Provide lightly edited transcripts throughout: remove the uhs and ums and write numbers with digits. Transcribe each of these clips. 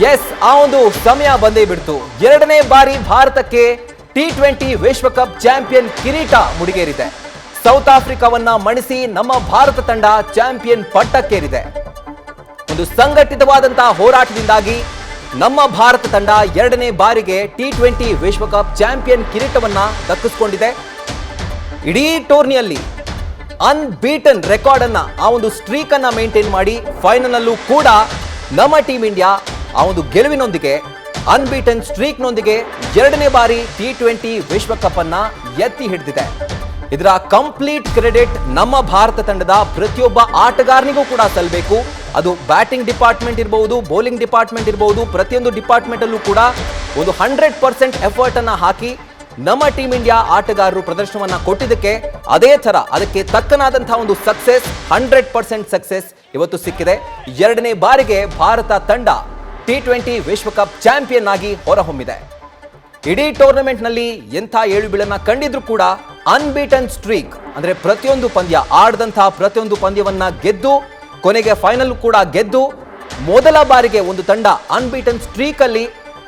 S, ಆ ಒಂದು ಸಮಯ ಬಂದೇ ಬಿಡ್ತು. ಎರಡನೇ ಬಾರಿ ಭಾರತಕ್ಕೆ T20 ವಿಶ್ವಕಪ್ ಚಾಂಪಿಯನ್ ಕಿರೀಟ ಮುಡಿಗೇರಿದೆ. ಸೌತ್ ಆಫ್ರಿಕಾವನ್ನ ಮಣಿಸಿ ನಮ್ಮ ಭಾರತ ತಂಡ ಚಾಂಪಿಯನ್ ಪಟ್ಟಕ್ಕೇರಿದೆ. ಒಂದು ಸಂಘಟಿತವಾದಂತಹ ಹೋರಾಟದಿಂದಾಗಿ ನಮ್ಮ ಭಾರತ ತಂಡ ಎರಡನೇ ಬಾರಿಗೆ T20 ವಿಶ್ವಕಪ್ ಚಾಂಪಿಯನ್ ಕಿರೀಟವನ್ನ ದಕ್ಕಿಸಿಕೊಂಡಿದೆ. ಇಡೀ ಟೂರ್ನಿಯಲ್ಲಿ ಅನ್ಬೀಟನ್ ರೆಕಾರ್ಡ್ ಅನ್ನ, ಆ ಒಂದು ಸ್ಟ್ರೀಕ್ ಅನ್ನ ಮೇಂಟೈನ್ ಮಾಡಿ ಫೈನಲ್ ಅಲ್ಲೂ ಕೂಡ ನಮ್ಮ ಟೀಮ್ ಇಂಡಿಯಾ ಆ ಒಂದು ಗೆಲುವಿನೊಂದಿಗೆ, ಅನ್ಬೀಟನ್ ಸ್ಟ್ರೀಕ್ ನೊಂದಿಗೆ ಎರಡನೇ ಬಾರಿ T20 ವಿಶ್ವಕಪ್ ಅನ್ನ ಎತ್ತಿ ಹಿಡಿದಿದೆ. ಇದರ ಕಂಪ್ಲೀಟ್ ಕ್ರೆಡಿಟ್ ನಮ್ಮ ಭಾರತ ತಂಡದ ಪ್ರತಿಯೊಬ್ಬ ಆಟಗಾರನಿಗೂ ಕೂಡ ಸಲ್ಲಬೇಕು. ಅದು ಬ್ಯಾಟಿಂಗ್ ಡಿಪಾರ್ಟ್ಮೆಂಟ್ ಇರಬಹುದು, ಬೌಲಿಂಗ್ ಡಿಪಾರ್ಟ್ಮೆಂಟ್ ಇರಬಹುದು, ಪ್ರತಿಯೊಂದು ಡಿಪಾರ್ಟ್ಮೆಂಟ್ ಅಲ್ಲೂ ಕೂಡ ಒಂದು 100% ಎಫರ್ಟ್ ಅನ್ನ ಹಾಕಿ ನಮ್ಮ ಟೀಮ್ ಇಂಡಿಯಾ ಆಟಗಾರರು ಪ್ರದರ್ಶನವನ್ನ ಕೊಟ್ಟಿದ್ದಕ್ಕೆ ಅದೇ ತರ ಅದಕ್ಕೆ ತಕ್ಕನಾದಂತಹ ಒಂದು ಸಕ್ಸೆಸ್, 100% ಸಕ್ಸೆಸ್ ಇವತ್ತು ಸಿಕ್ಕಿದೆ. ಎರಡನೇ ಬಾರಿಗೆ ಭಾರತ ತಂಡ T20 ವಿಶ್ವಕಪ್ ಚಾಂಪಿಯನ್ ಆಗಿ ಹೊರಹೊಮ್ಮಿದೆ. ಇಡೀ ಟೂರ್ನಮೆಂಟ್ ನಲ್ಲಿ ಎಂಥ ಏಳು ಬೀಳನ್ನ ಕಂಡಿದ್ರು ಕೂಡ ಅನ್ಬೀಟನ್ ಸ್ಟ್ರೀಕ್ ಅಂದ್ರೆ ಪ್ರತಿಯೊಂದು ಪಂದ್ಯ ಆಡದಂತಹ ಪ್ರತಿಯೊಂದು ಪಂದ್ಯವನ್ನ ಗೆದ್ದು ಕೊನೆಗೆ ಫೈನಲ್ ಕೂಡ ಗೆದ್ದು ಮೊದಲ ಬಾರಿಗೆ ಒಂದು ತಂಡ ಅನ್ಬೀಟನ್ ಸ್ಟ್ರೀಕ್ ಅಲ್ಲಿ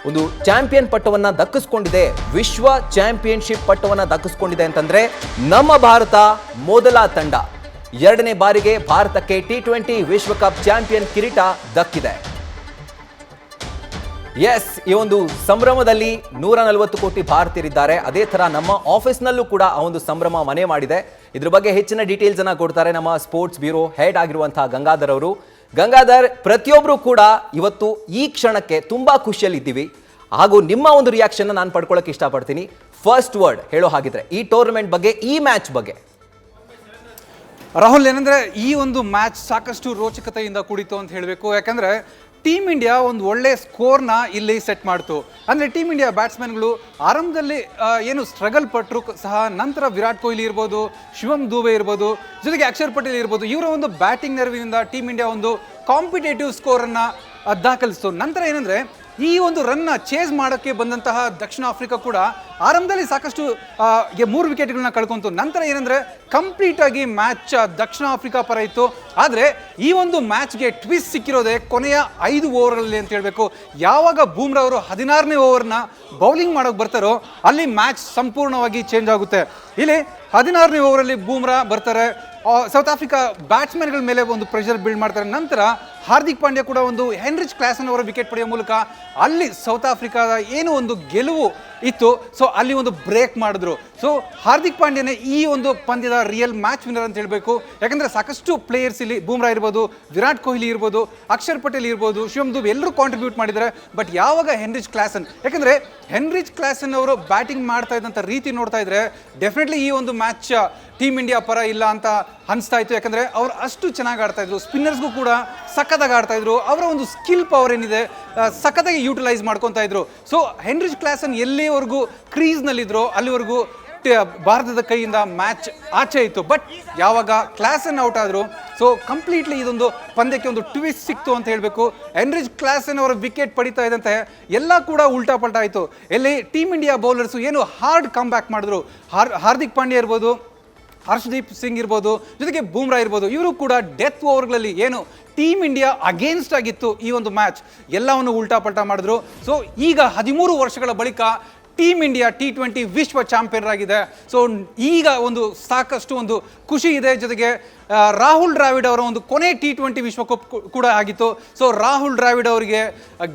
ಒಂದು ಚಾಂಪಿಯನ್ ಪಟ್ಟವನ್ನ ದಕ್ಕಿಸ್ಕೊಂಡಿದೆ, ವಿಶ್ವ ಚಾಂಪಿಯನ್ಶಿಪ್ ಪಟ್ಟವನ್ನ ದಕ್ಕಿಸ್ಕೊಂಡಿದೆ ಅಂತಂದ್ರೆ ನಮ್ಮ ಭಾರತ ಮೊದಲ ತಂಡ. ಎರಡನೇ ಬಾರಿಗೆ ಭಾರತಕ್ಕೆ T20 ವಿಶ್ವಕಪ್ ಚಾಂಪಿಯನ್ ಕಿರೀಟ ದಕ್ಕಿದೆ. ಎಸ್, ಈ ಒಂದು ಸಂಭ್ರಮದಲ್ಲಿ 140 ಕೋಟಿ ಭಾರತೀಯರಿದ್ದಾರೆ. ಅದೇ ತರ ನಮ್ಮ ಆಫೀಸ್ನಲ್ಲೂ ಕೂಡ ಆ ಒಂದು ಸಂಭ್ರಮ ಮನೆ ಮಾಡಿದೆ. ಇದ್ರ ಬಗ್ಗೆ ಹೆಚ್ಚಿನ ಡೀಟೇಲ್ಸ್ ಅನ್ನ ಕೊಡ್ತಾರೆ ನಮ್ಮ ಸ್ಪೋರ್ಟ್ಸ್ ಬ್ಯೂರೋ ಹೆಡ್ ಆಗಿರುವಂತಹ ಗಂಗಾಧರ್ ಅವರು. ಗಂಗಾಧರ್, ಪ್ರತಿಯೊಬ್ರು ಕೂಡ ಇವತ್ತು ಈ ಕ್ಷಣಕ್ಕೆ ತುಂಬಾ ಖುಷಿಯಲ್ಲಿದ್ದೀವಿ. ಹಾಗೂ ನಿಮ್ಮ ಒಂದು ರಿಯಾಕ್ಷನ್ ನಾನು ಪಡ್ಕೊಳ್ಳೋಕೆ ಇಷ್ಟಪಡ್ತೀನಿ. ಫಸ್ಟ್ ವರ್ಡ್ ಹೇಳೋ ಹಾಗಿದ್ರೆ ಈ ಟೂರ್ನಮೆಂಟ್ ಬಗ್ಗೆ, ಈ ಮ್ಯಾಚ್ ಬಗ್ಗೆ. ರಾಹುಲ್, ಏನಂದ್ರೆ ಈ ಒಂದು ಮ್ಯಾಚ್ ಸಾಕಷ್ಟು ರೋಚಕತೆಯಿಂದ ಕೂಡಿತು ಅಂತ ಹೇಳಬೇಕು. ಯಾಕಂದ್ರೆ ಟೀಮ್ ಇಂಡಿಯಾ ಒಂದು ಒಳ್ಳೆ ಸ್ಕೋರ್ನ ಇಲ್ಲಿ ಸೆಟ್ ಮಾಡ್ತು. ಅಂದರೆ ಟೀಮ್ ಇಂಡಿಯಾ ಬ್ಯಾಟ್ಸ್ಮನ್ಗಳು ಆರಂಭದಲ್ಲಿ ಏನು ಸ್ಟ್ರಗಲ್ ಪಟ್ಟರು ಸಹ ನಂತರ ವಿರಾಟ್ ಕೊಹ್ಲಿ ಇರ್ಬೋದು, ಶಿವಮ್ ದೂಬೆ ಇರ್ಬೋದು, ಜೊತೆಗೆ ಅಕ್ಷರ್ ಪಟೇಲ್ ಇರ್ಬೋದು, ಇವರ ಒಂದು ಬ್ಯಾಟಿಂಗ್ ನೆರವಿನಿಂದ ಟೀಮ್ ಇಂಡಿಯಾ ಒಂದು ಕಾಂಪಿಟೇಟಿವ್ ಸ್ಕೋರನ್ನು ದಾಖಲಿಸ್ತು. ನಂತರ ಏನಂದರೆ ಈ ಒಂದು ರನ್ನ ಚೇಸ್ ಮಾಡೋಕ್ಕೆ ಬಂದಂತಹ ದಕ್ಷಿಣ ಆಫ್ರಿಕಾ ಕೂಡ ಆರಂಭದಲ್ಲಿ ಸಾಕಷ್ಟು 3 ವಿಕೆಟ್ಗಳನ್ನ ಕಳ್ಕೊಂತು. ನಂತರ ಏನಂದರೆ ಕಂಪ್ಲೀಟ್ ಆಗಿ ಮ್ಯಾಚ್ ದಕ್ಷಿಣ ಆಫ್ರಿಕಾ ಪರ ಇತ್ತು. ಆದರೆ ಈ ಒಂದು ಮ್ಯಾಚ್ಗೆ ಟ್ವಿಸ್ಟ್ ಸಿಕ್ಕಿರೋದೇ ಕೊನೆಯ 5 ಓವರಲ್ಲಿ ಅಂತ ಹೇಳಬೇಕು. ಯಾವಾಗ ಬೂಮ್ರಾ ಅವರು 16ನೇ ಓವರ್ನ ಬೌಲಿಂಗ್ ಮಾಡೋಕೆ ಬರ್ತಾರೋ ಅಲ್ಲಿ ಮ್ಯಾಚ್ ಸಂಪೂರ್ಣವಾಗಿ ಚೇಂಜ್ ಆಗುತ್ತೆ. ಇಲ್ಲಿ 16ನೇ ಓವರಲ್ಲಿ ಬೂಮ್ರಾ ಬರ್ತಾರೆ, ಸೌತ್ ಆಫ್ರಿಕಾ ಬ್ಯಾಟ್ಸ್ಮನ್ಗಳ ಮೇಲೆ ಒಂದು ಪ್ರೆಷರ್ ಬಿಲ್ಡ್ ಮಾಡ್ತಾರೆ. ನಂತರ ಹಾರ್ದಿಕ್ ಪಾಂಡ್ಯ ಕೂಡ ಒಂದು ಹೆನ್ರಿಚ್ ಕ್ಲಾಸನ್ ಅವರ ವಿಕೆಟ್ ಪಡೆಯುವ ಮೂಲಕ ಅಲ್ಲಿ ಸೌತ್ ಆಫ್ರಿಕಾದ ಏನು ಒಂದು ಗೆಲುವು ಇತ್ತು, ಸೊ ಅಲ್ಲಿ ಒಂದು ಬ್ರೇಕ್ ಮಾಡಿದ್ರು. ಸೊ ಹಾರ್ದಿಕ್ ಪಾಂಡ್ಯನೇ ಈ ಒಂದು ಪಂದ್ಯದ ರಿಯಲ್ ಮ್ಯಾಚ್ ವಿನ್ನರ್ ಅಂತ ಹೇಳಬೇಕು. ಯಾಕಂದರೆ ಸಾಕಷ್ಟು ಪ್ಲೇಯರ್ಸ್ ಇಲ್ಲಿ ಬೂಮ್ರಾ ಇರ್ಬೋದು, ವಿರಾಟ್ ಕೊಹ್ಲಿ ಇರ್ಬೋದು, ಅಕ್ಷರ್ ಪಟೇಲ್ ಇರ್ಬೋದು, ಶಿವಮ್ ದೂಬೆ ಎಲ್ಲರೂ ಕಾಂಟ್ರಿಬ್ಯೂಟ್ ಮಾಡಿದ್ದಾರೆ. ಬಟ್ ಯಾವಾಗ ಹೆನ್ರಿಚ್ ಕ್ಲಾಸನ್, ಯಾಕಂದರೆ ಹೆನ್ರಿಚ್ ಕ್ಲಾಸನ್ ಅವರು ಬ್ಯಾಟಿಂಗ್ ಮಾಡ್ತಾ ಇದ್ದಂಥ ರೀತಿ ನೋಡ್ತಾ ಇದ್ರೆ ಡೆಫಿನೆಟ್ಲಿ ಈ ಒಂದು ಮ್ಯಾಚ್ ಟೀಮ್ ಇಂಡಿಯಾ ಪರ ಇಲ್ಲ ಅಂತ ಅನಿಸ್ತಾ ಇತ್ತು. ಯಾಕಂದರೆ ಅವ್ರು ಅಷ್ಟು ಚೆನ್ನಾಗಿ ಆಡ್ತಾ ಇದ್ರು, ಸ್ಪಿನ್ನರ್ಸ್ಗೂ ಕೂಡ ಸಖತ್ತಾಗಿ ಆಡ್ತಾ ಇದ್ರು, ಅವರ ಒಂದು ಸ್ಕಿಲ್ ಪವರ್ ಏನಿದೆ ಸಖತ್ತಾಗಿ ಯೂಟಿಲೈಸ್ ಮಾಡ್ಕೊತಾ ಇದ್ರು. ಸೊ ಹೆನ್ರಿಚ್ ಕ್ಲಾಸನ್ ಎಲ್ಲಿವರೆಗೂ ಕ್ರೀಸ್ನಲ್ಲಿದ್ರು ಅಲ್ಲಿವರೆಗೂ ಭಾರತದ ಕೈಯಿಂದ ಮ್ಯಾಚ್ ಆಚೆ ಇತ್ತು. ಬಟ್ ಯಾವಾಗ ಕ್ಲಾಸನ್ ಔಟ್ ಆದರು, ಸೊ ಕಂಪ್ಲೀಟ್ಲಿ ಇದೊಂದು ಪಂದ್ಯಕ್ಕೆ ಒಂದು ಟ್ವಿಸ್ಟ್ ಸಿಕ್ತು ಅಂತ ಹೇಳಬೇಕು. ಹೆನ್ರಿಚ್ ಕ್ಲಾಸನ್ ಅವರ ವಿಕೆಟ್ ಪಡಿತಾ ಇದ್ದಂತೆ ಎಲ್ಲ ಕೂಡ ಉಲ್ಟಾ ಪಲ್ಟಾ ಆಯಿತು. ಎಲ್ಲಿ ಟೀಮ್ ಇಂಡಿಯಾ ಬೌಲರ್ಸು ಏನು ಹಾರ್ಡ್ ಕಮ್ ಬ್ಯಾಕ್ ಮಾಡಿದ್ರು, ಹಾರ್ದಿಕ್ ಪಾಂಡ್ಯ ಇರ್ಬೋದು, ಹರ್ಷದೀಪ್ ಸಿಂಗ್ ಇರ್ಬೋದು, ಜೊತೆಗೆ ಬೂಮ್ರಾ ಇರ್ಬೋದು, ಇವರು ಕೂಡ ಡೆತ್ ಓವರ್ಗಳಲ್ಲಿ ಏನು ಟೀಮ್ ಇಂಡಿಯಾ ಅಗೇನ್ಸ್ಟ್ ಆಗಿತ್ತು ಈ ಒಂದು ಮ್ಯಾಚ್, ಎಲ್ಲವನ್ನು ಉಲ್ಟಾ ಪಲ್ಟಾ ಮಾಡಿದ್ರು. ಸೊ ಈಗ 13 ವರ್ಷಗಳ ಬಳಿಕ ಟೀಮ್ ಇಂಡಿಯಾ T20 ವಿಶ್ವ ಚಾಂಪಿಯನ್ ಆಗಿದೆ. ಸೊ ಈಗ ಒಂದು ಸಾಕಷ್ಟು ಒಂದು ಖುಷಿ ಇದೆ. ಜೊತೆಗೆ ರಾಹುಲ್ ದ್ರಾವಿಡ್ ಅವರ ಒಂದು ಕೊನೆ T20 ವಿಶ್ವಕಪ್ ಕೂಡ ಆಗಿತ್ತು. ಸೊ ರಾಹುಲ್ ದ್ರಾವಿಡ್ ಅವರಿಗೆ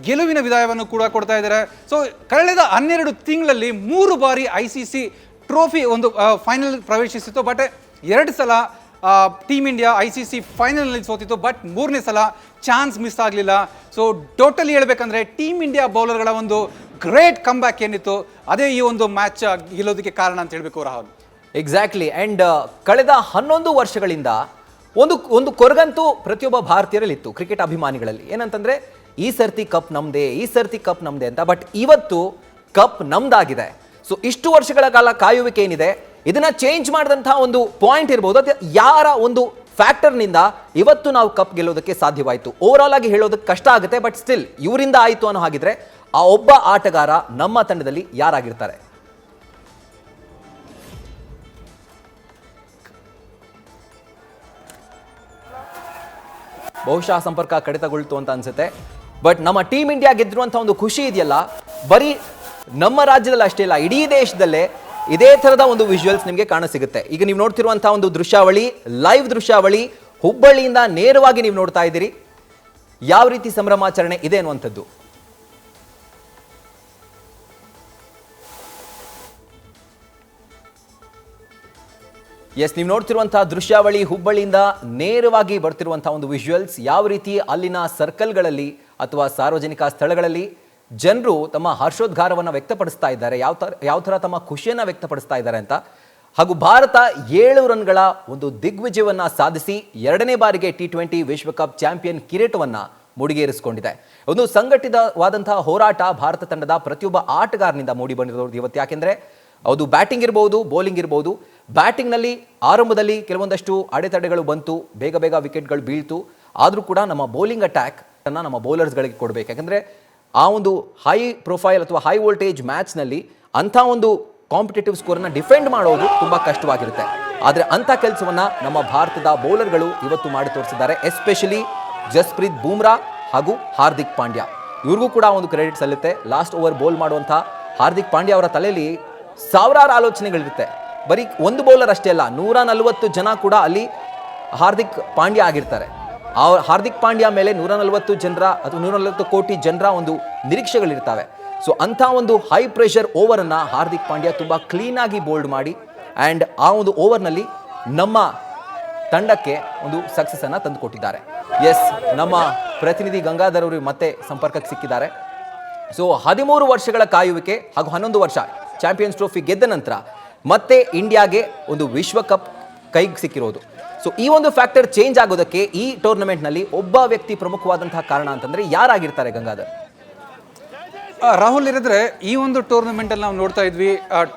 ಗೆಲುವಿನ ವಿದಾಯವನ್ನು ಕೂಡ ಕೊಡ್ತಾ ಇದ್ದಾರೆ. ಸೊ ಕಳೆದ 12 ತಿಂಗಳಲ್ಲಿ 3 ಬಾರಿ ICC ಟ್ರೋಫಿ ಒಂದು ಫೈನಲ್ ಪ್ರವೇಶಿಸಿತ್ತು. ಬಟ್ 2 ಸಲ ಟೀಮ್ ಇಂಡಿಯಾ ICC ಫೈನಲ್ನಲ್ಲಿ ಸೋತಿತ್ತು. ಬಟ್ 3ನೇ ಸಲ ಚಾನ್ಸ್ ಮಿಸ್ ಆಗಲಿಲ್ಲ. ಸೊ ಟೋಟಲಿ ಹೇಳ್ಬೇಕಂದ್ರೆ ಟೀಮ್ ಇಂಡಿಯಾ ಬೌಲರ್ಗಳ ಒಂದು ಗ್ರೇಟ್ ಕಮ್ ಬ್ಯಾಕ್ ಏನಿತ್ತು ಅದೇ ಈ ಒಂದು ಮ್ಯಾಚ್ ಗೆಲ್ಲೋದಕ್ಕೆ ಕಾರಣ ಅಂತ ಹೇಳಬೇಕು ರಾಹುಲ್. ಎಕ್ಸಾಕ್ಟ್ಲಿ. ಆ್ಯಂಡ್ ಕಳೆದ 11 ವರ್ಷಗಳಿಂದ ಒಂದು ಕೊರಗಂತೂ ಪ್ರತಿಯೊಬ್ಬ ಭಾರತೀಯರಲ್ಲಿತ್ತು, ಕ್ರಿಕೆಟ್ ಅಭಿಮಾನಿಗಳಲ್ಲಿ. ಏನಂತಂದ್ರೆ ಈ ಸರ್ತಿ ಕಪ್ ನಮ್ದೇ, ಈ ಸರ್ತಿ ಕಪ್ ನಮ್ದೇ ಅಂತ. ಬಟ್ ಇವತ್ತು ಕಪ್ ನಮ್ದಾಗಿದೆ. ಸೊ ಇಷ್ಟು ವರ್ಷಗಳ ಕಾಲ ಕಾಯುವಿಕೆ ಏನಿದೆ ಇದನ್ನ ಚೇಂಜ್ ಮಾಡಿದಂತಹ ಒಂದು ಪಾಯಿಂಟ್ ಇರ್ಬೋದು, ಅದು ಯಾರ ಒಂದು ಫ್ಯಾಕ್ಟರ್ನಿಂದ ಇವತ್ತು ನಾವು ಕಪ್ ಗೆಲ್ಲೋದಕ್ಕೆ ಸಾಧ್ಯವಾಯಿತು. ಓವರ್ ಆಲ್ ಆಗಿ ಹೇಳೋದಕ್ಕೆ ಕಷ್ಟ ಆಗುತ್ತೆ. ಬಟ್ ಸ್ಟಿಲ್ ಇವರಿಂದ ಆಯಿತು ಅನ್ನೋ ಹಾಗಿದ್ರೆ ಆ ಒಬ್ಬ ಆಟಗಾರ ನಮ್ಮ ತಂಡದಲ್ಲಿ ಯಾರಾಗಿರ್ತಾರೆ? ಬಹುಶಃ ಸಂಪರ್ಕ ಕಡಿತಗೊಳ್ತು ಅಂತ ಅನ್ಸುತ್ತೆ. ಬಟ್ ನಮ್ಮ ಟೀಮ್ ಇಂಡಿಯಾ ಗೆದ್ದಿರುವಂತಹ ಒಂದು ಖುಷಿ ಇದೆಯಲ್ಲ, ಬರೀ ನಮ್ಮ ರಾಜ್ಯದಲ್ಲಿ ಅಷ್ಟೇ ಇಲ್ಲ, ಇಡೀ ದೇಶದಲ್ಲೇ ಇದೇ ತರದ ಒಂದು ವಿಜುವಲ್ಸ್ ನಿಮಗೆ ಕಾಣಸಿಗುತ್ತೆ. ಈಗ ನೀವು ನೋಡ್ತಿರುವಂತಹ ಒಂದು ದೃಶ್ಯಾವಳಿ, ಲೈವ್ ದೃಶ್ಯಾವಳಿ, ಹುಬ್ಬಳ್ಳಿಯಿಂದ ನೇರವಾಗಿ ನೀವು ನೋಡ್ತಾ ಇದ್ದೀರಿ ಯಾವ ರೀತಿ ಸಂಭ್ರಮಾಚರಣೆ ಇದೆ ಅನ್ನುವಂಥದ್ದು. ಎಸ್, ನೀವು ನೋಡ್ತಿರುವಂತಹ ದೃಶ್ಯಾವಳಿ ಹುಬ್ಬಳ್ಳಿಯಿಂದ ನೇರವಾಗಿ ಬರ್ತಿರುವಂತಹ ಒಂದು ವಿಜುವಲ್ಸ್. ಯಾವ ರೀತಿ ಅಲ್ಲಿನ ಸರ್ಕಲ್ಗಳಲ್ಲಿ ಅಥವಾ ಸಾರ್ವಜನಿಕ ಸ್ಥಳಗಳಲ್ಲಿ ಜನರು ತಮ್ಮ ಹರ್ಷೋದ್ಗಾರವನ್ನು ವ್ಯಕ್ತಪಡಿಸ್ತಾ ಇದ್ದಾರೆ, ಯಾವ ಥರ ತಮ್ಮ ಖುಷಿಯನ್ನು ವ್ಯಕ್ತಪಡಿಸ್ತಾ ಇದ್ದಾರೆ ಅಂತ. ಹಾಗೂ ಭಾರತ 7 ರನ್ಗಳ ಒಂದು ದಿಗ್ವಿಜಯವನ್ನು ಸಾಧಿಸಿ 2ನೇ ಬಾರಿಗೆ T20 ವಿಶ್ವಕಪ್ ಚಾಂಪಿಯನ್ ಕಿರೀಟವನ್ನು ಮುಡಿಗೇರಿಸಿಕೊಂಡಿದೆ. ಒಂದು ಸಂಘಟಿತವಾದಂತಹ ಹೋರಾಟ ಭಾರತ ತಂಡದ ಪ್ರತಿಯೊಬ್ಬ ಆಟಗಾರನಿಂದ ಮೂಡಿ ಬಂದಿರೋದು ಇವತ್ತು. ಯಾಕೆಂದರೆ ಅದು ಬ್ಯಾಟಿಂಗ್ ಇರ್ಬೋದು, ಬೌಲಿಂಗ್ ಇರ್ಬೋದು. ಬ್ಯಾಟಿಂಗ್ನಲ್ಲಿ ಆರಂಭದಲ್ಲಿ ಕೆಲವೊಂದಷ್ಟು ಅಡೆತಡೆಗಳು ಬಂತು, ಬೇಗ ಬೇಗ ವಿಕೆಟ್ಗಳು ಬೀಳ್ತು. ಆದರೂ ಕೂಡ ನಮ್ಮ ಬೌಲಿಂಗ್ ಅಟ್ಯಾಕ್ ಅನ್ನು ನಮ್ಮ ಬೌಲರ್ಸ್ಗಳಿಗೆ ಕೊಡಬೇಕು. ಯಾಕಂದರೆ ಆ ಒಂದು ಹೈ ಪ್ರೊಫೈಲ್ ಅಥವಾ ಹೈ ವೋಲ್ಟೇಜ್ ಮ್ಯಾಚ್ನಲ್ಲಿ ಅಂಥ ಒಂದು ಕಾಂಪಿಟೇಟಿವ್ ಸ್ಕೋರನ್ನು ಡಿಫೆಂಡ್ ಮಾಡೋದು ತುಂಬ ಕಷ್ಟವಾಗಿರುತ್ತೆ. ಆದರೆ ಅಂಥ ಕೆಲಸವನ್ನು ನಮ್ಮ ಭಾರತದ ಬೌಲರ್ಗಳು ಇವತ್ತು ಮಾಡಿ ತೋರಿಸಿದ್ದಾರೆ. ಎಸ್ಪೆಷಲಿ ಜಸ್ಪ್ರೀತ್ ಬೂಮ್ರಾ ಹಾಗೂ ಹಾರ್ದಿಕ್ ಪಾಂಡ್ಯ, ಇವ್ರಿಗೂ ಕೂಡ ಒಂದು ಕ್ರೆಡಿಟ್ ಸಲ್ಲುತ್ತೆ. ಲಾಸ್ಟ್ ಓವರ್ ಬೌಲ್ ಮಾಡುವಂಥ ಹಾರ್ದಿಕ್ ಪಾಂಡ್ಯ ಅವರ ತಲೆಯಲ್ಲಿ ಸಾವಿರಾರು ಆಲೋಚನೆಗಳಿರುತ್ತೆ. ಬರೀ ಒಂದು ಬೌಲರ್ ಅಷ್ಟೇ ಅಲ್ಲ, 140 ಜನ ಕೂಡ ಅಲ್ಲಿ ಹಾರ್ದಿಕ್ ಪಾಂಡ್ಯ ಆಗಿರ್ತಾರೆ. ಆ ಹಾರ್ದಿಕ್ ಪಾಂಡ್ಯ ಮೇಲೆ 140 ಜನರ ಅಥವಾ 140 ಕೋಟಿ ಜನರ ಒಂದು ನಿರೀಕ್ಷೆಗಳಿರ್ತವೆ. ಸೊ ಅಂಥ ಒಂದು ಹೈ ಪ್ರೆಷರ್ ಓವರನ್ನು ಹಾರ್ದಿಕ್ ಪಾಂಡ್ಯ ತುಂಬ ಕ್ಲೀನಾಗಿ ಬೋಲ್ಡ್ ಮಾಡಿ ಆ್ಯಂಡ್ ಆ ಒಂದು ಓವರ್ನಲ್ಲಿ ನಮ್ಮ ತಂಡಕ್ಕೆ ಒಂದು ಸಕ್ಸಸ್ಸನ್ನು ತಂದುಕೊಟ್ಟಿದ್ದಾರೆ. ಎಸ್, ನಮ್ಮ ಪ್ರತಿನಿಧಿ ಗಂಗಾಧರ್ ಅವರು ಮತ್ತೆ ಸಂಪರ್ಕಕ್ಕೆ ಸಿಕ್ಕಿದ್ದಾರೆ. ಸೊ 13 ವರ್ಷಗಳ ಕಾಯುವಿಕೆ ಹಾಗೂ 11 ವರ್ಷ ಚಾಂಪಿಯನ್ಸ್ ಟ್ರೋಫಿ ಗೆದ್ದ ನಂತರ ಮತ್ತೆ ಇಂಡಿಯಾಗೆ ಒಂದು ವಿಶ್ವಕಪ್ ಕೈಗೆ ಸಿಕ್ಕಿರೋದು. ಸೊ ಈ ಒಂದು ಫ್ಯಾಕ್ಟರ್ ಚೇಂಜ್ ಆಗೋದಕ್ಕೆ ಈ ಟೂರ್ನಮೆಂಟ್ನಲ್ಲಿ ಒಬ್ಬ ವ್ಯಕ್ತಿ ಪ್ರಮುಖವಾದಂತಹ ಕಾರಣ ಅಂತಂದ್ರೆ ಯಾರಾಗಿರ್ತಾರೆ ಗಂಗಾಧರ್? ರಾಹುಲ್ ಇರಿದ್ರೆ ಈ ಒಂದು ಟೂರ್ನಮೆಂಟಲ್ಲಿ ನಾವು ನೋಡ್ತಾ ಇದ್ವಿ,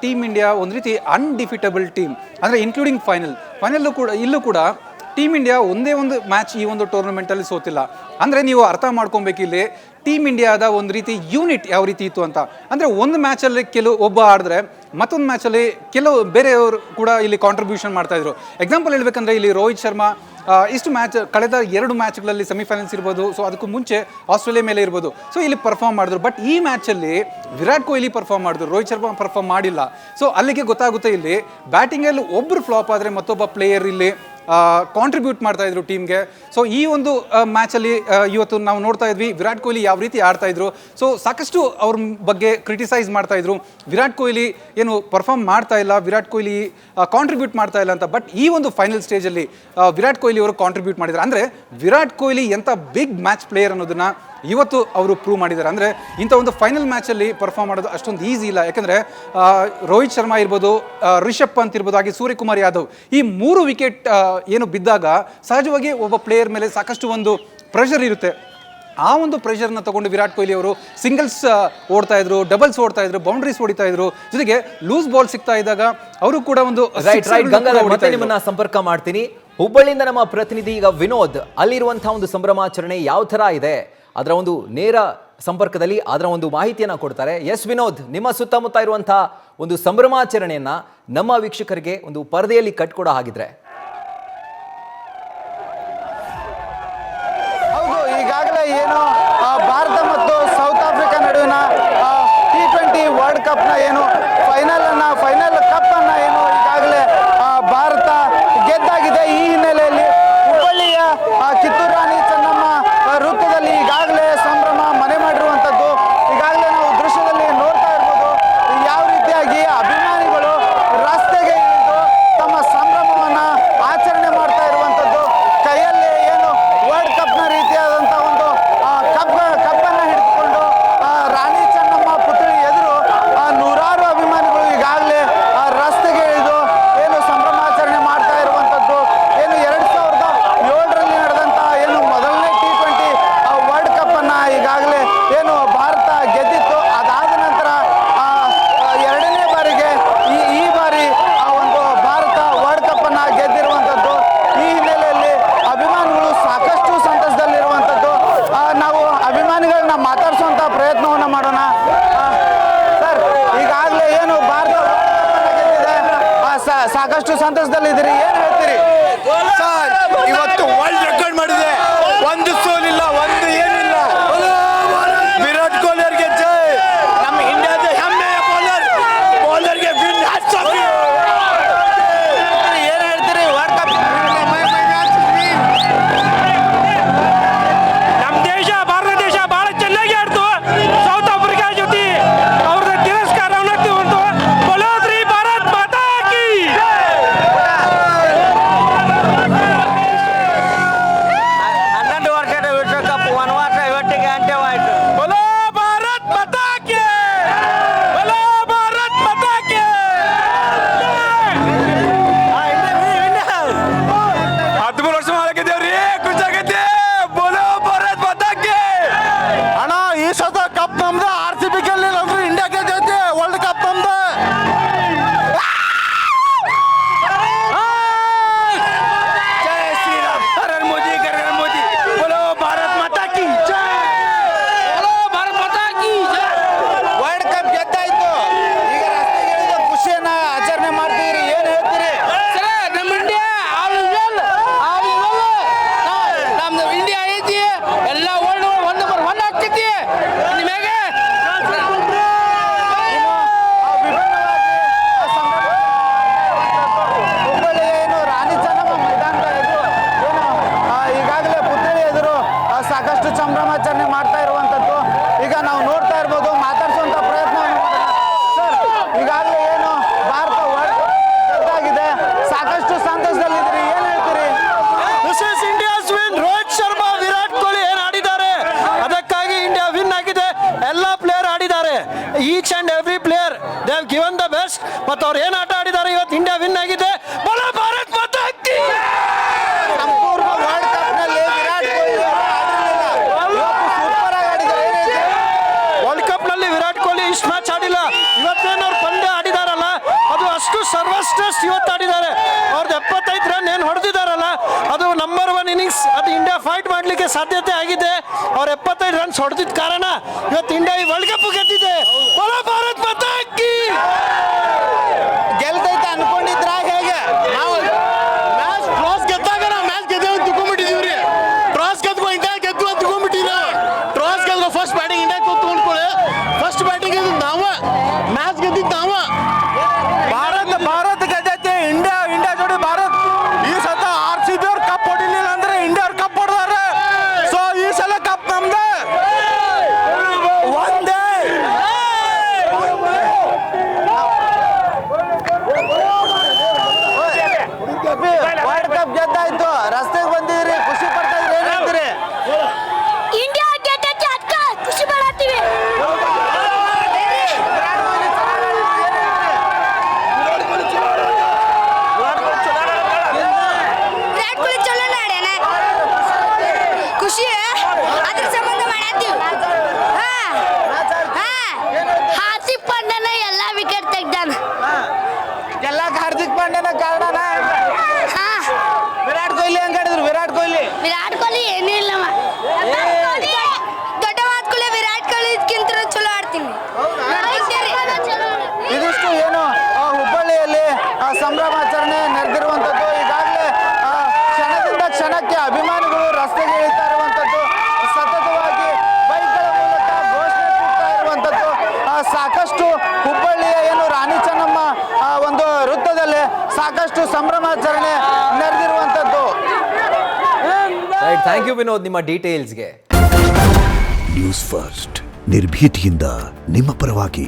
ಟೀಮ್ ಇಂಡಿಯಾ ಒಂದು ರೀತಿ ಅನ್ಡಿಫಿಟಬಲ್ ಟೀಮ್, ಅಂದರೆ ಇನ್ಕ್ಲೂಡಿಂಗ್ ಫೈನಲ್ಲೂ ಕೂಡ ಇಲ್ಲೂ ಕೂಡ ಟೀಮ್ ಇಂಡಿಯಾ ಒಂದೇ ಒಂದು ಮ್ಯಾಚ್ ಈ ಒಂದು ಟೂರ್ನಮೆಂಟಲ್ಲಿ ಸೋತಿಲ್ಲ. ಅಂದರೆ ನೀವು ಅರ್ಥ ಮಾಡ್ಕೊಬೇಕಿಲ್ಲಿ ಟೀಮ್ ಇಂಡಿಯಾದ ಒಂದು ರೀತಿ ಯೂನಿಟ್ ಯಾವ ರೀತಿ ಇತ್ತು ಅಂತ. ಅಂದರೆ ಒಂದು ಮ್ಯಾಚಲ್ಲಿ ಒಬ್ಬ ಆಡಿದ್ರೆ ಮತ್ತೊಂದು ಮ್ಯಾಚಲ್ಲಿ ಕೆಲವು ಬೇರೆಯವರು ಕೂಡ ಇಲ್ಲಿ ಕಾಂಟ್ರಿಬ್ಯೂಷನ್ ಮಾಡ್ತಾಯಿದ್ರು. ಎಕ್ಸಾಂಪಲ್ ಹೇಳ್ಬೇಕಂದ್ರೆ ಇಲ್ಲಿ ರೋಹಿತ್ ಶರ್ಮಾ ಇಷ್ಟು ಕಳೆದ 2 ಮ್ಯಾಚ್ಗಳಲ್ಲಿ ಸೆಮಿಫೈನಲ್ಸ್ ಇರ್ಬೋದು, ಸೊ ಅದಕ್ಕೂ ಮುಂಚೆ ಆಸ್ಟ್ರೇಲಿಯಾ ಮೇಲೆ ಇರ್ಬೋದು, ಸೊ ಇಲ್ಲಿ ಪರ್ಫಾರ್ಮ್ ಮಾಡಿದ್ರು. ಬಟ್ ಈ ಮ್ಯಾಚಲ್ಲಿ ವಿರಾಟ್ ಕೊಹ್ಲಿ ಪರ್ಫಾರ್ಮ್ ಮಾಡಿದ್ರು, ರೋಹಿತ್ ಶರ್ಮಾ ಪರ್ಫಾರ್ಮ್ ಮಾಡಿಲ್ಲ. ಸೊ ಅಲ್ಲಿಗೆ ಗೊತ್ತಾಗುತ್ತೆ ಇಲ್ಲಿ ಬ್ಯಾಟಿಂಗಲ್ಲಿ ಒಬ್ಬರು ಫ್ಲಾಪ್ ಆದರೆ ಮತ್ತೊಬ್ಬ ಪ್ಲೇಯರ್ ಇಲ್ಲಿ ಕಾಂಟ್ರಿಬ್ಯೂಟ್ ಮಾಡ್ತಾ ಇದ್ರು ಟೀಮ್ಗೆ. ಸೊ ಈ ಒಂದು ಮ್ಯಾಚಲ್ಲಿ ಇವತ್ತು ನಾವು ನೋಡ್ತಾ ಇದ್ವಿ ವಿರಾಟ್ ಕೊಹ್ಲಿ ಯಾವ ರೀತಿ ಆಡ್ತಾ ಇದ್ರು. ಸೊ ಸಾಕಷ್ಟು ಅವ್ರ ಬಗ್ಗೆ ಕ್ರಿಟಿಸೈಸ್ ಮಾಡ್ತಾ ಇದ್ರು, ವಿರಾಟ್ ಕೊಹ್ಲಿ ಏನು ಪರ್ಫಾರ್ಮ್ ಮಾಡ್ತಾ ಇಲ್ಲ, ವಿರಾಟ್ ಕೊಹ್ಲಿ ಕಾಂಟ್ರಿಬ್ಯೂಟ್ ಮಾಡ್ತಾ ಇಲ್ಲ ಅಂತ. ಬಟ್ ಈ ಒಂದು ಫೈನಲ್ ಸ್ಟೇಜಲ್ಲಿ ವಿರಾಟ್ ಕೊಹ್ಲಿ ಅವರು ಕಾಂಟ್ರಿಬ್ಯೂಟ್ ಮಾಡಿದ್ದಾರೆ. ಅಂದರೆ ವಿರಾಟ್ ಕೊಹ್ಲಿ ಎಂಥ ಬಿಗ್ ಮ್ಯಾಚ್ ಪ್ಲೇಯರ್ ಅನ್ನೋದನ್ನ ಇವತ್ತು ಅವರು ಪ್ರೂವ್ ಮಾಡಿದ್ದಾರೆ. ಅಂದರೆ ಇಂಥ ಒಂದು ಫೈನಲ್ ಮ್ಯಾಚಲ್ಲಿ ಪರ್ಫಾರ್ಮ್ ಮಾಡೋದು ಅಷ್ಟೊಂದು ಈಸಿ ಇಲ್ಲ. ಯಾಕಂದರೆ ರೋಹಿತ್ ಶರ್ಮಾ ಇರ್ಬೋದು, ರಿಷಬ್ ಪಂತ್ ಇರ್ಬೋದು, ಹಾಗೆ ಸೂರ್ಯಕುಮಾರ್ ಯಾದವ್ ಈ 3 ವಿಕೆಟ್ ಏನು ಬಿದ್ದಾಗ ಸಹಜವಾಗಿ ಒಬ್ಬ ಪ್ಲೇಯರ್ ಮೇಲೆ ಸಾಕಷ್ಟು ಒಂದು ಪ್ರೆಷರ್ ಇರುತ್ತೆ. ಆ ಒಂದು ಪ್ರೆಷರ್ನ ತಗೊಂಡು ವಿರಾಟ್ ಕೊಹ್ಲಿ ಅವರು ಸಿಂಗಲ್ಸ್ ಓಡ್ತಾ ಇದ್ರು, ಡಬಲ್ಸ್ ಓಡ್ತಾ ಇದ್ರು, ಬೌಂಡ್ರೀಸ್ ಹೊಡಿತಾ ಇದ್ರು, ಜೊತೆಗೆ ಲೂಸ್ ಬಾಲ್ ಸಿಗ್ತಾ ಇದ್ದಾಗ ಅವರು ಕೂಡ ಒಂದು ಮತ್ತೆ ನಿಮ್ಮನ್ನ ಸಂಪರ್ಕ ಮಾಡ್ತೀನಿ. ಹುಬ್ಬಳ್ಳಿಯಿಂದ ನಮ್ಮ ಪ್ರತಿನಿಧಿ ಈಗ ವಿನೋದ್, ಅಲ್ಲಿರುವಂತಹ ಒಂದು ಸಂಭ್ರಮಾಚರಣೆ ಯಾವ ತರ ಇದೆ ಅದರ ಒಂದು ನೇರ ಸಂಪರ್ಕದಲ್ಲಿ ಅದರ ಒಂದು ಮಾಹಿತಿಯನ್ನು ಕೊಡ್ತಾರೆ. ಎಸ್ ವಿನೋದ್, ನಿಮ್ಮ ಸುತ್ತಮುತ್ತ ಇರುವಂತಹ ಒಂದು ಸಂಭ್ರಮಾಚರಣೆಯನ್ನ ನಮ್ಮ ವೀಕ್ಷಕರಿಗೆ ಒಂದು ಪರದೆಯಲ್ಲಿ ಕಟ್ಕೊಡೋ ಹಾಗಿದ್ರೆ. ಹೌದು, ಈಗಾಗಲೇ ಏನು ಭಾರತ ಮತ್ತು ಸೌತ್ ಆಫ್ರಿಕಾ ನಡುವಿನ T20 ವರ್ಲ್ಡ್ ಕಪ್ನ ಏನು ಫೈನಲ್ ಕಪ್ ಅನ್ನ ಏನು ಈಗಾಗಲೇ ಭಾರತ ಗೆದ್ದಾಗಿದೆ. ಈ ಹಿನ್ನೆಲೆಯಲ್ಲಿ ಹುಬ್ಬಳ್ಳಿಯ ಕಿತ್ತೂರು ರಾಣಿ ಚೆನ್ನಮ್ಮ ವೃತ್ತದಲ್ಲಿ ಈಗಾಗಲೇ ಸಂಭ್ರಮ ಮನೆ ಮಾಡಿರುವಂಥದ್ದು ಈಗಾಗಲೇ ನಾವು ದೃಶ್ಯದಲ್ಲಿ ನೋಡ್ತಾ ಇರ್ಬೋದು. ಯಾವ ರೀತಿಯಾಗಿ ಅಭಿಮಾನಿಗಳು ರಸ್ತೆಗೆ ಇಳಿದು ತಮ್ಮ ಸಂಭ್ರಮವನ್ನು ಆಚರಣೆ ಮಾಡ್ತಾ ಇರುವಂಥದ್ದು. ಕೈಯಲ್ಲಿ ಏನು ವರ್ಲ್ಡ್ ಕಪ್ನ ರೀತಿಯಾದಂಥ ಒಂದು ಕಪ್ಪನ್ನು ಹಿಡಿದುಕೊಂಡು ರಾಣಿ ಚೆನ್ನಮ್ಮ ಪುತ್ಥಳಿ ಎದುರು ನೂರಾರು ಅಭಿಮಾನಿಗಳು ಈಗಾಗಲೇ ರಸ್ತೆಗೆ ಇಳಿದು ಏನು ಸಂಭ್ರಮಾಚರಣೆ ಮಾಡ್ತಾ ಇರುವಂಥದ್ದು. ಏನು 2007ರಲ್ಲಿ ನಡೆದಂಥ ಏನು ಮೊದಲನೇ T20 ವರ್ಲ್ಡ್ ಕಪ್ ಅನ್ನ ಈಗಾಗಲೇ ಏನು ಭಾರತ ಗೆದ್ದಿತ್ತು. ಅದಾದ ನಂತರ 2ನೇ ಬಾರಿಗೆ ಈ ಬಾರಿ ಒಂದು ಭಾರತ ವರ್ಲ್ಡ್ ಕಪ್ ಅನ್ನ ಗೆದ್ದಿರುವಂಥದ್ದು. ಈ ಹಿನ್ನೆಲೆಯಲ್ಲಿ ಅಭಿಮಾನಿಗಳು ಸಾಕಷ್ಟು ಸಂತಸದಲ್ಲಿರುವಂಥದ್ದು. ನಾವು ಅಭಿಮಾನಿಗಳನ್ನ ಮಾತಾಡಿಸುವಂಥ ಪ್ರಯತ್ನವನ್ನು ಮಾಡೋಣ. ಸರ್, ಈಗಾಗಲೇ ಏನು ಭಾರತ ಗೆದ್ದಿದೆ, ಸಾಕಷ್ಟು ಸಂತಸದಲ್ಲಿದ್ದೀರಿ, ಏನು ಹೇಳ್ತೀರಿ? ಸರ್, ಇವತ್ತು ವರ್ಲ್ಡ್ ರೆಕಾರ್ಡ್ ಮಾಡಿದೆ, ಒಂದು ಸೋಲಿಲ್ಲ, ಒಂದು ಏನಿಲ್ಲ. ನಾವು ನೋಡ್ತಾ ಇರ್ಬೋದು. ಮಾತಾಡ್ಸುವಂತ ಪ್ರಯತ್ನ ಸರ್, ಈಗಾಗಲೇ ಏನು ಭಾರತ ವರ್ಲ್ಡ್ ಕಪ್ ಆಗಿದೆ, ಸಾಕಷ್ಟು ಸಂತೋಷದಲ್ಲಿದ್ದೀರಿ, ಏನ್ ಹೇಳ್ತೀರಿ? This is India's win. Rohit Sharma, Virat Kohli ಏನು ಆಡಿದ್ದಾರೆ, ಅದಕ್ಕಾಗಿ ಇಂಡಿಯಾ ವಿನ್ ಆಗಿದೆ. ಎಲ್ಲ ಪ್ಲೇಯರ್ ಆಡಿದ್ದಾರೆ, each and every player they have given the best. ಮತ್ತು ಅವ್ರು ಏನು ಆಟ ಆಡಿದ್ದಾರೆ, ಇವತ್ತು ಇಂಡಿಯಾ ವಿನ್ ಆಗಿದೆ. ಬಲ ಭಾರತ್ ಮಾತಾ ಕಿ. ಸಂಪೂರ್ಣ ವರ್ಲ್ಡ್ ಕಪ್ ನಲ್ಲಿ ವಿರಾಟ್ ಕೊಹ್ಲಿ ಸೂಪರ್ ಆಗಿ ಆಡಿದ್ದಾರೆ. ವರ್ಲ್ಡ್ ಕಪ್ ನಲ್ಲಿ ವಿರಾಟ್ ಕೊಹ್ಲಿ ಇಷ್ಟು ಮ್ಯಾಚ್ ಆಡಿಲ್ಲ. ಇವತ್ತೇನು ಅವ್ರು ಪಂದ್ಯ ಆಡಿದಾರಲ್ಲ, ಅದು ಅಷ್ಟು ಸರ್ವಶ್ರೇಷ್ಠ ಇವತ್ತು ಆಡಿದ್ದಾರೆ. ಅವ್ರದ್ದು 75 ರನ್ ಏನು ಹೊಡೆದಿದ್ದಾರಲ್ಲ, ಅದು ನಂಬರ್ 1 ಇನ್ನಿಂಗ್ಸ್. ಅದು ಇಂಡಿಯಾ ಫೈಟ್ ಮಾಡಲಿಕ್ಕೆ ಸಾಧ್ಯತೆ ಆಗಿದೆ. ಅವ್ರು 75 ರನ್ಸ್ ಹೊಡೆದಿದ್ದ ಕಾರಣ ಇವತ್ತು ಇಂಡಿಯಾ ಈ ವರ್ಲ್ಡ್ ಕಪ್ ಗೆದ್ದಿದೆ. ಬಲ ಭಾರತ್ ಮಾತಾ ಕಿ. ಗೆಲ್ತೈತೆ ಅನ್ಕೊಂಡಿದ್ರ ಹೇಗೆ? ನಾವು ಮ್ಯಾಚ್ ಟಾಸ್ ಗೆದ್ದಾಗ ನಾವು ಮ್ಯಾಚ್ ಗೆದ್ದೇವೆ ಅಂತ ತಿಳ್ಕೊಂಡ್ಬಿಟ್ಟಿದೀವಿ. ಟಾಸ್ ಗೆದ್ಕೊ ಇಂಡಿಯಾ ಗೆದ್ದು ಅಂತ ತಿಳ್ಕೊಂಡ್ಬಿಟ್ಟಿವಿ. ಟಾಸ್ ಗೆದ್ಕೊ ಫಸ್ಟ್ ಬ್ಯಾಟಿಂಗ್ ಇಂಡಿಯಾ ಕೂತ್ಕೊಂಡ್ಕೊಳ್ಳಿ. ಫಸ್ಟ್ ಬ್ಯಾಟಿಂಗ್ ಗೆದ್ದಿದ್ದು ನಾವ, ಮ್ಯಾಚ್ ಗೆದ್ದಿದ್ದು ನಾವ. ಭಾರತ ಗೆದ್ದೈತಿ. ಇಂಡಿಯಾ ಜೋಡಿ ಭಾರತ್ ಈ ಸತ RCB ಅವ್ರು ಕಪ್ ಹೊಡಿಲಿಲ್ಲ ಅಂದ್ರೆ ಇಂಡಿಯಾ ಅವ್ರು ಕಪ್ ಹೊಡೆದಾರೆ. ಸೊ ಈ ಸಲ ಕಪ್ ನಮ್ದೆ. ಒಂದೇ ವರ್ಲ್ಡ್ ಕಪ್ ಗೆದ್ದಾಯ್ತು, ರಸ್ತೆಗೆ ಬಂದಿದ್ರಿ, ಖುಷಿ ಪಡ್ತಾ ಇದ್ರಿ, ಏನ್ ಹೇಳ್ತೀರಿ? ಇಂಡಿಯಾ ಗೆದ್ದೈತಿ, ಅದ್ಕ ಖುಷಿ ಪಡತ್ತೀವಿ. ವಿರಾಟ್ ಕೊಹ್ಲಿ ಚಲೋ ಆಡ್ಯಾನ, ಖುಷಿ ಅದ್ರ ಸಂಬಂಧ ಮಾಡತ್ತೀವಿ. ಹಾರ್ದಿಕ್ ಪಾಂಡ್ಯನ ಎಲ್ಲ ವಿಕೆಟ್ ತೆಗ್ದಾನ. ಎಲ್ಲ ಹಾರ್ದಿಕ್ ಪಾಂಡ್ಯನ ಕಾರಣನ? ವಿರಾಟ್ ಕೊಹ್ಲಿ ಹೆಂಗ್ ಆಡಿದ್ರು? ವಿರಾಟ್ ಕೊಹ್ಲಿ ಏನೂ ಇಲ್ಲಮ್ಮ, ದೊಡ್ಡ ಮಾತ್ಕೊಳ್ಳೆ ವಿರಾಟ್ ಕೊಹ್ಲಿಗಿಂತ ಚಲೋ ಆಡ್ತೀನಿ. ಇದಿಷ್ಟು ಏನು ಹುಬ್ಬಳ್ಳಿಯಲ್ಲಿ ಸಂಭ್ರಮಾಚರಣೆ ನಡೆದಿರುವಂಥದ್ದು. ಈಗಾಗಲೇ ಕ್ಷಣದಿಂದ ಕ್ಷಣಕ್ಕೆ ಅಭಿಮಾನಿಗಳು ರಸ್ತೆಗೆ ಇಳಿತಾ ಇರುವಂಥದ್ದು, ಸತತವಾಗಿ ಬೈಕ್ಗಳ ಮೂಲಕ ಘೋಷಣೆ ಕೂಗ್ತಾ ಇರುವಂಥದ್ದು. ಸಾಕಷ್ಟು ಹುಬ್ಬಳ್ಳಿಯ ಏನು ರಾಣಿ ಚೆನ್ನಮ್ಮ ಒಂದು ವೃತ್ತದಲ್ಲಿ ಸಾಕಷ್ಟು ಸಂಭ್ರಮಾಚರಣೆ ನಡೆದಿರುವಂಥದ್ದು. ರೈಟ್, ಥ್ಯಾಂಕ್ ಯು ವಿನೋದ್ ನಿಮ್ಮ ಡೀಟೇಲ್ಸ್ಗೆ. ನ್ಯೂಸ್ ಫಸ್ಟ್ ನಿರ್ಭೀತಿಯಿಂದ ನಿಮ್ಮ ಪರವಾಗಿ.